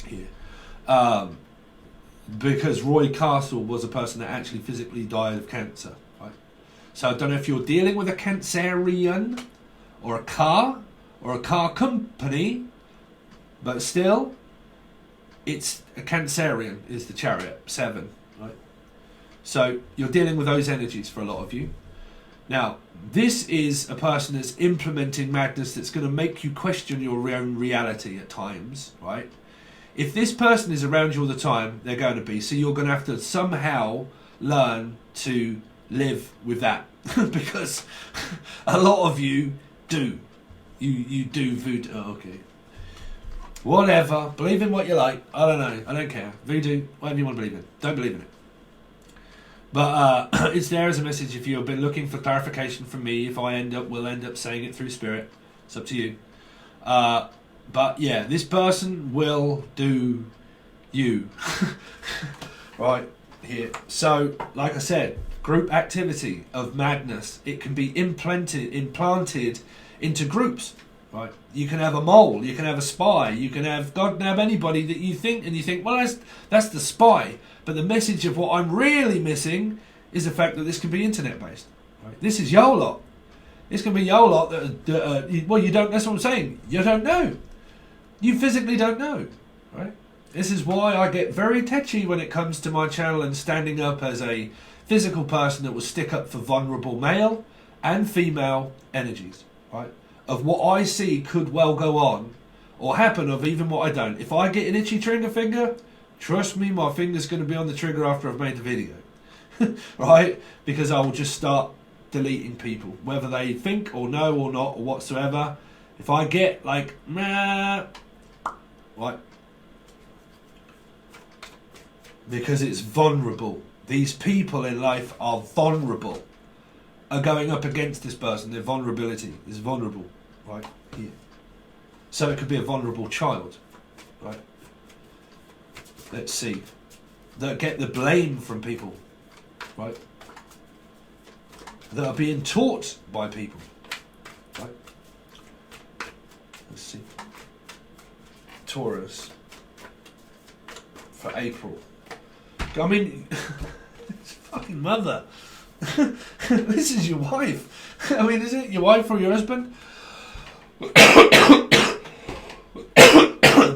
Yeah. Because Roy Castle was a person that actually physically died of cancer. Right? So I don't know if you're dealing with a Cancerian or a car company, but still, it's a Cancerian is the Chariot, 7, right? So you're dealing with those energies for a lot of you. Now, this is a person that's implementing madness that's going to make you question your own reality at times, right? If this person is around you all the time, they're going to be. So you're going to have to somehow learn to live with that. Because a lot of you do. You do voodoo. Oh, okay. Whatever. Believe in what you like. I don't know. I don't care. Voodoo, whatever you want to believe in. Don't believe in it. But it's there as a message if you've been looking for clarification from me. If I will end up saying it through spirit. It's up to you. But yeah, this person will do you. Right here. So, like I said, group activity of madness. It can be implanted into groups. Right, you can have a mole, you can have a spy, you can have God have anybody that you think, and you think, well, that's the spy. But the message of what I'm really missing is the fact that this can be internet based. Right? This is yo lot. This can be yo lot that well, you don't. That's what I'm saying. You don't know. You physically don't know. Right. This is why I get very touchy when it comes to my channel and standing up as a physical person that will stick up for vulnerable male and female energies. Right. Of what I see could well go on or happen, of even what I don't. If I get an itchy trigger finger, trust me, my finger's going to be on the trigger after I've made the video. Right? Because I will just start deleting people, whether they think or know or not or whatsoever. If I get like, meh, right? Because it's vulnerable. These people in life are vulnerable. Are going up against this person. Their vulnerability is vulnerable. Right here. So it could be a vulnerable child, right? Let's see. That get the blame from people, right? That are being taught by people, right? Let's see. Taurus for April. I mean, it's fucking mother. This is your wife. I mean, is it your wife or your husband?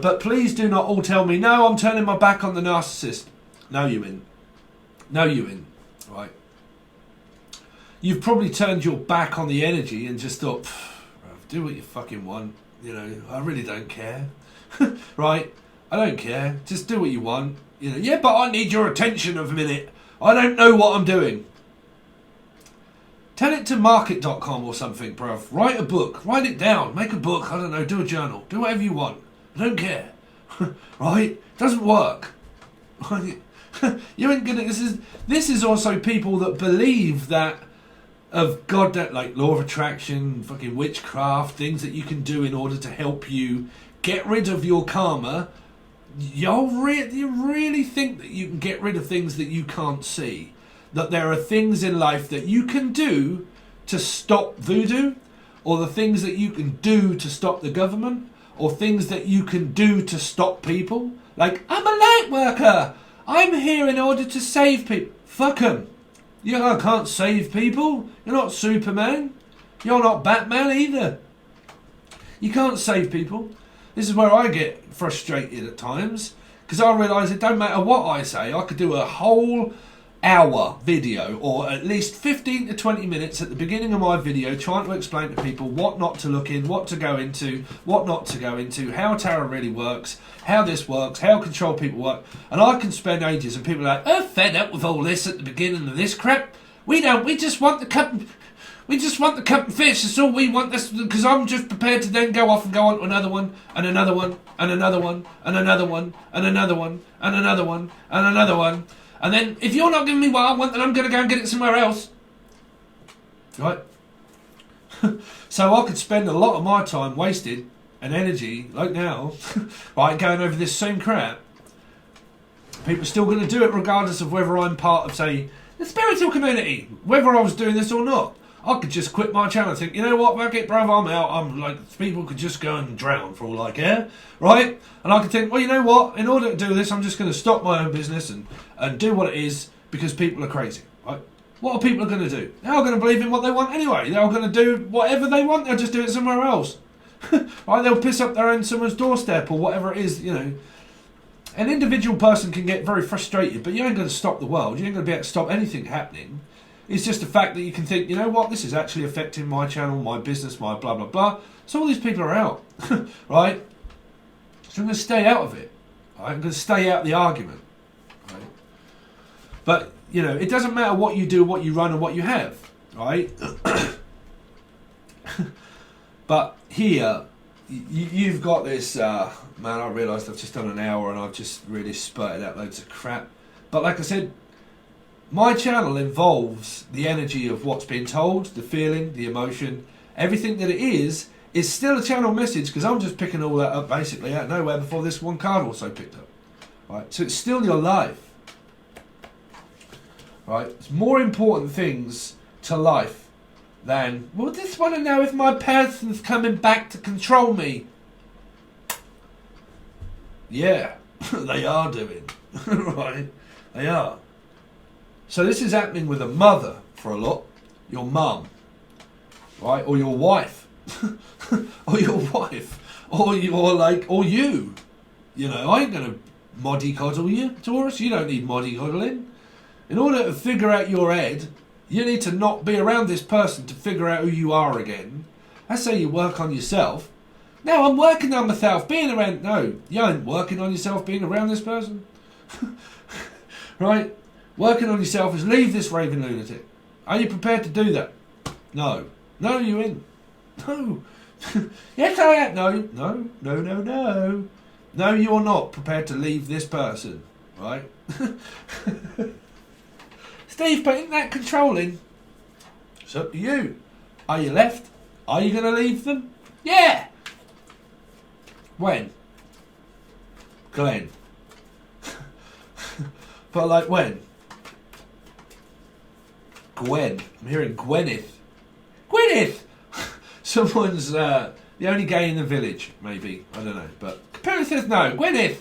But please do not all tell me, no, I'm turning my back on the narcissist. No, you in. No, you in. Right. You've probably turned your back on the energy and just thought, do what you fucking want. You know, I really don't care. Right? I don't care. Just do what you want. You know, yeah, but I need your attention of a minute. I don't know what I'm doing. Tell it to market.com or something, bruv. Write a book. Write it down. Make a book. I don't know. Do a journal. Do whatever you want. I don't care. Right? Doesn't work. You ain't gonna. This is also people that believe that of God, that like law of attraction, fucking witchcraft, things that you can do in order to help you get rid of your karma. You really think that you can get rid of things that you can't see? That there are things in life that you can do to stop voodoo, or the things that you can do to stop the government, or things that you can do to stop people. Like, I'm a light worker. I'm here in order to save people. Fuck them. You can't save people. You're not Superman. You're not Batman either. You can't save people. This is where I get frustrated at times, because I realise it don't matter what I say. I could do a whole hour video, or at least 15 to 20 minutes at the beginning of my video, trying to explain to people what not to look in, what to go into, what not to go into, how tarot really works, how this works, how control people work. And I can spend ages, and people are like, oh, fed up with all this at the beginning of this crap. We just want the cup and fish. That's all we want. That's because I'm just prepared to then go off and go on to another one, and another one, and another one, and another one, and another one, and another one, and another one. And then, if you're not giving me what I want, then I'm going to go and get it somewhere else. Right? So I could spend a lot of my time wasted, and energy, like now, right, going over this same crap. People are still going to do it regardless of whether I'm part of, say, the spiritual community. Whether I was doing this or not. I could just quit my channel and think, you know what, fuck it, bruv, I'm out. I'm like, people could just go and drown for all I care, right? And I could think, well, you know what, in order to do this, I'm just going to stop my own business and do what it is, because people are crazy, right? What are people going to do? They're all going to believe in what they want anyway. They're all going to do whatever they want. They'll just do it somewhere else. Right? They'll piss up their own someone's doorstep or whatever it is, you know. an individual person can get very frustrated, but you ain't going to stop the world. You ain't going to be able to stop anything happening. It's just the fact that you can think, you know what, this is actually affecting my channel, my business, my blah, blah, blah. So all these people are out, right? So I'm going to stay out of it. Right? I'm going to stay out of the argument. Right? But, you know, it doesn't matter what you do, what you run, and what you have, right? But here, you've got this, man, I realised I've just done an hour and I've just really spurted out loads of crap. But like I said, my channel involves the energy of what's being told, the feeling, the emotion, everything that it is still a channel message, because I'm just picking all that up basically out of nowhere before this one card also picked up. Right? So it's still your life. Right? It's more important things to life than, well, I just want to know if my person's coming back to control me. Yeah, they are doing. Right? They are. So this is happening with a mother for a lot, your mum, right, or your wife, or your wife, or you. You know, I ain't gonna mollycoddle you, Taurus. You don't need mollycoddling. In order to figure out your head, you need to not be around this person to figure out who you are again. That's how you work on yourself. No, I'm working on myself, being around. No, you ain't working on yourself being around this person, right? Working on yourself is leave this raving lunatic. Are you prepared to do that? No. No, you ain't. No. Yes, I am. No. No. No, no, no. No, you are not prepared to leave this person. Right? Steve, but isn't that controlling? It's up to you. Are you left? Are you going to leave them? Yeah. When? Glenn. But like when? Gwen. I'm hearing Gwyneth. Gwyneth! Someone's the only gay in the village, maybe. I don't know. But Computer says no. Gwyneth!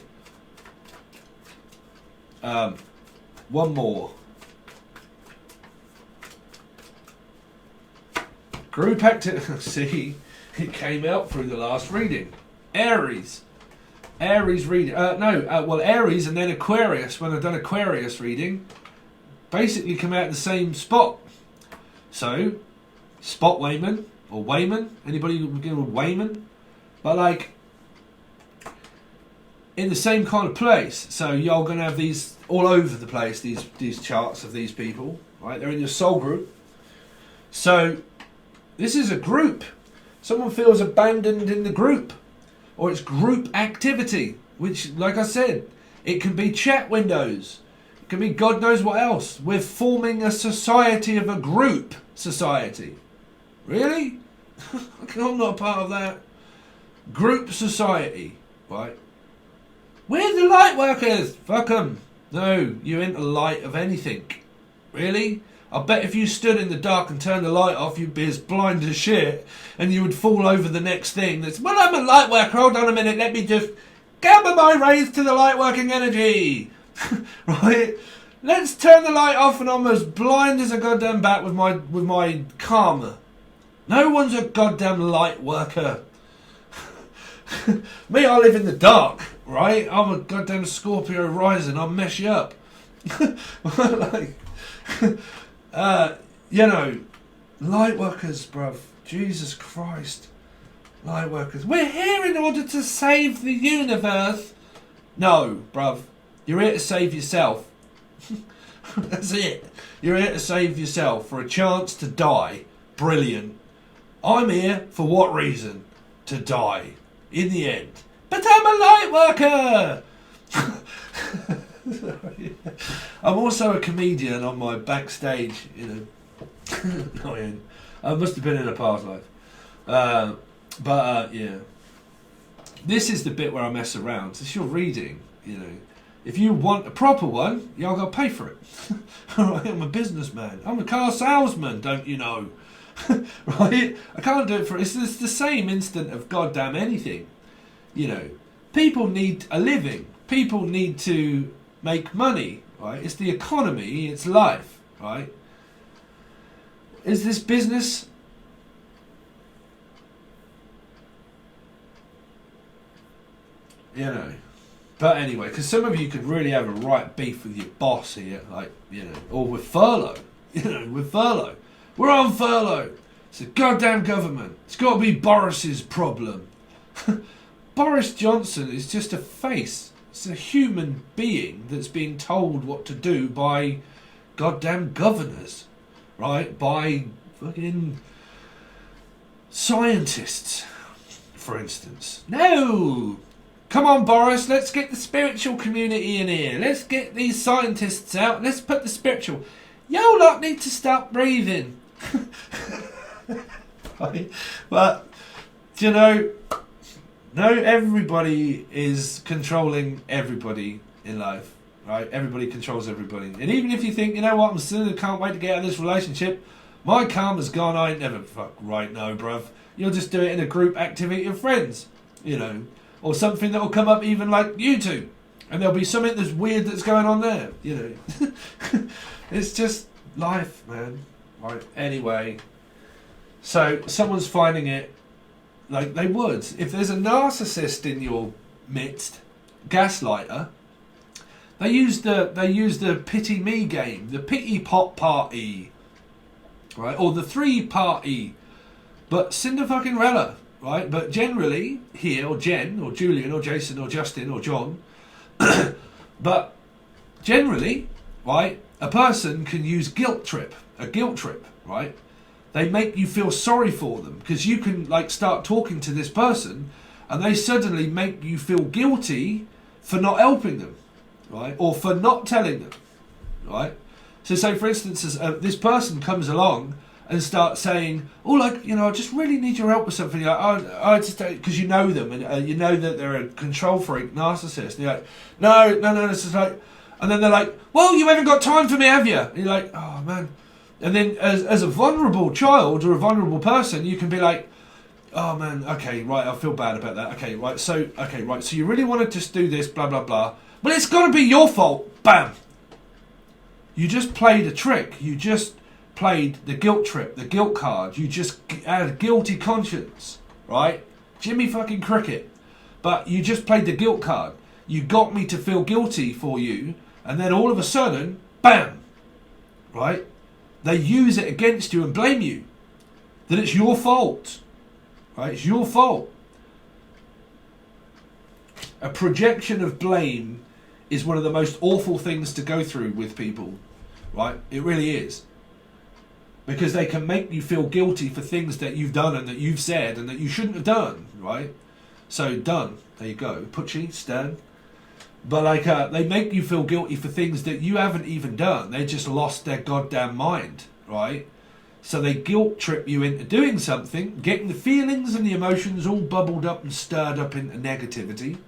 One more. Group activity. See, it came out through the last reading. Aries. Aries reading. Well, Aries and then Aquarius, when I've done Aquarius reading, basically come out in the same spot. So, spot Wayman, or Wayman, anybody begin with Wayman? But like, in the same kind of place. So you're going to have these all over the place, these charts of these people, right? They're in your soul group. So, this is a group. Someone feels abandoned in the group. Or it's group activity, which, like I said, it can be chat windows. It can be God knows what else. We're forming a society of a group society. Really? I'm not a part of that. Group society, right? We're the light workers. Fuck them. No, you ain't the light of anything. Really? I bet if you stood in the dark and turned the light off, you'd be as blind as shit, and you would fall over the next thing. That's, well, I'm a light worker. Hold on a minute. Let me just gather my rays to the light working energy. Right? Let's turn the light off, and I'm as blind as a goddamn bat with my karma. No one's a goddamn light worker. Me, I live in the dark, right? I'm a goddamn Scorpio rising. I'll mess you up. Like, you know, light workers, bruv. Jesus Christ. Light workers. We're here in order to save the universe. No, bruv. You're here to save yourself. That's it. You're here to save yourself for a chance to die. Brilliant. I'm here for what reason? To die. In the end. But I'm a light worker! I'm also a comedian on my backstage, you know. I must have been in a past life. Yeah. This is the bit where I mess around. It's your reading, you know. If you want a proper one, y'all got to pay for it. Right? I'm a businessman. I'm a car salesman, don't you know? Right? I can't do it for... It's the same instant of goddamn anything. You know, people need a living. People need to make money, right? It's the economy, it's life, right? Is this business? You know, But anyway, because some of you could really have a right beef with your boss here, like, you know, or with furlough. You know, with furlough. We're on furlough. It's the goddamn government. It's got to be Boris's problem. Boris Johnson is just a face. It's a human being that's being told what to do by goddamn governors, right? By fucking scientists, for instance. No! Come on, Boris, let's get the spiritual community in here. Let's get these scientists out. Let's put the spiritual... You lot need to stop breathing. Right? But, you know, no, everybody is controlling everybody in life. Right? Everybody controls everybody. And even if you think, you know what, I'm still can't wait to get out of this relationship, my karma's gone, I ain't never fuck right now, bruv. You'll just do it in a group activity of friends, you know. Or something that will come up even like YouTube. And there'll be something that's weird that's going on there, you know. It's just life, man. Right, anyway. So, someone's finding it like they would. If there's a narcissist in your midst, gaslighter, they use the pity me game, the pity pot party, right? Or the 3-party. But Cinderfucking-rella. Right, but generally here, or Jen, or Julian, or Jason, or Justin, or John, but generally, right, a person can use a guilt trip, right? They make you feel sorry for them because you can like start talking to this person, and they suddenly make you feel guilty for not helping them, right, or for not telling them, right. So, say for instance, this person comes along and start saying, oh, like, you know, I just really need your help with something. You're like, I just, because you know them and you know that they're a control freak narcissist. And you're like, no, it's just like, and then they're like, well, you haven't got time for me, have you? And you're like, oh, man. And then as a vulnerable child or a vulnerable person, you can be like, oh, man, okay, right, I feel bad about that. Okay, right, so you really want to just do this, blah, blah, blah. Well, it's got to be your fault. Bam. You just played a trick. You just played the guilt trip, the guilt card. You just had a guilty conscience, right? Jimmy fucking Cricket. But you just played the guilt card. You got me to feel guilty for you, and then all of a sudden, bam, right? They use it against you and blame you. That it's your fault, right? It's your fault. A projection of blame is one of the most awful things to go through with people, right? It really is. Because they can make you feel guilty for things that you've done and that you've said and that you shouldn't have done, right? So, done. There you go. Putchy, Stan. But, like, they make you feel guilty for things that you haven't even done. They just lost their goddamn mind, right? So they guilt trip you into doing something, getting the feelings and the emotions all bubbled up and stirred up into negativity,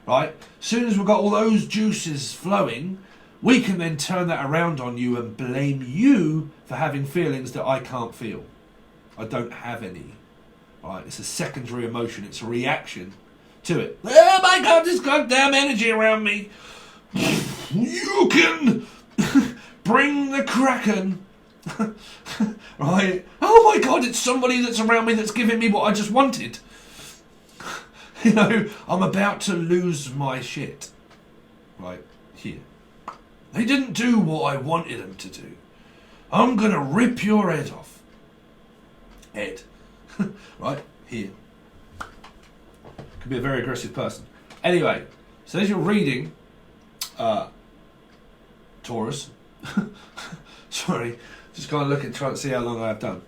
right? As soon as we've got all those juices flowing, we can then turn that around on you and blame you for having feelings that I can't feel. I don't have any. Right? It's a secondary emotion. It's a reaction to it. Oh my God, this goddamn energy around me. You can bring the Kraken. Right? Oh my God, it's somebody that's around me that's giving me what I just wanted. You know, I'm about to lose my shit. Right? Here. They didn't do what I wanted them to do. I'm going to rip your head off. Head. Right? Here. Could be a very aggressive person. Anyway, so as you're reading, Taurus. Sorry. Just kind of looking, trying to see how long I've done.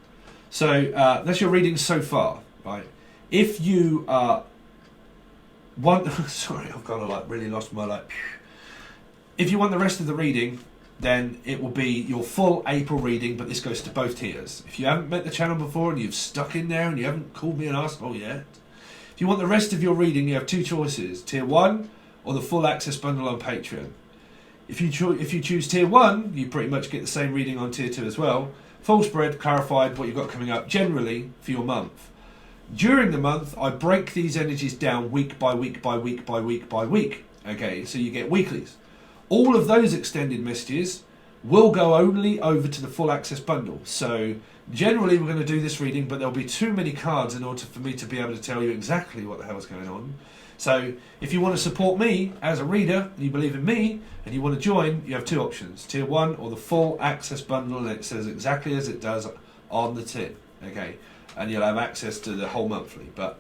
So, that's your reading so far, right? If you want... Sorry, I've kind of like really lost my like... If you want the rest of the reading, then it will be your full April reading, but this goes to both tiers. If you haven't met the channel before and you've stuck in there and you haven't called me an arsehole yet, if you want the rest of your reading, you have two choices. Tier 1 or the full access bundle on Patreon. If you choose Tier 1, you pretty much get the same reading on Tier 2 as well. Full spread, clarified, what you've got coming up, generally for your month. During the month, I break these energies down week by week by week by week by week. Okay, so you get weeklies. All of those extended messages will go only over to the full access bundle. So generally we're going to do this reading, but there'll be too many cards in order for me to be able to tell you exactly what the hell is going on. So if you want to support me as a reader, and you believe in me, and you want to join, you have two options. Tier 1 or the full access bundle, and it says exactly as it does on the tin. Okay, and you'll have access to the whole monthly. But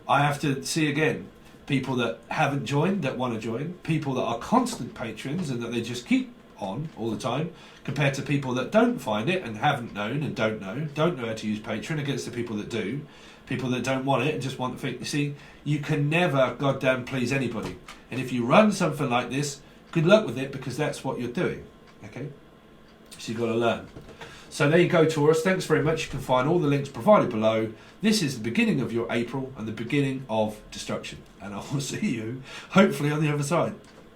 I have to see again, people that haven't joined, that want to join, people that are constant patrons and that they just keep on all the time, compared to people that don't find it and haven't known and don't know how to use Patreon, against the people that do, people that don't want it and just want the thing. You see, you can never goddamn please anybody. And if you run something like this, good luck with it, because that's what you're doing. Okay? So you've got to learn. So there you go, Taurus. Thanks very much. You can find all the links provided below. This is the beginning of your April and the beginning of destruction. And I will see you, hopefully, on the other side.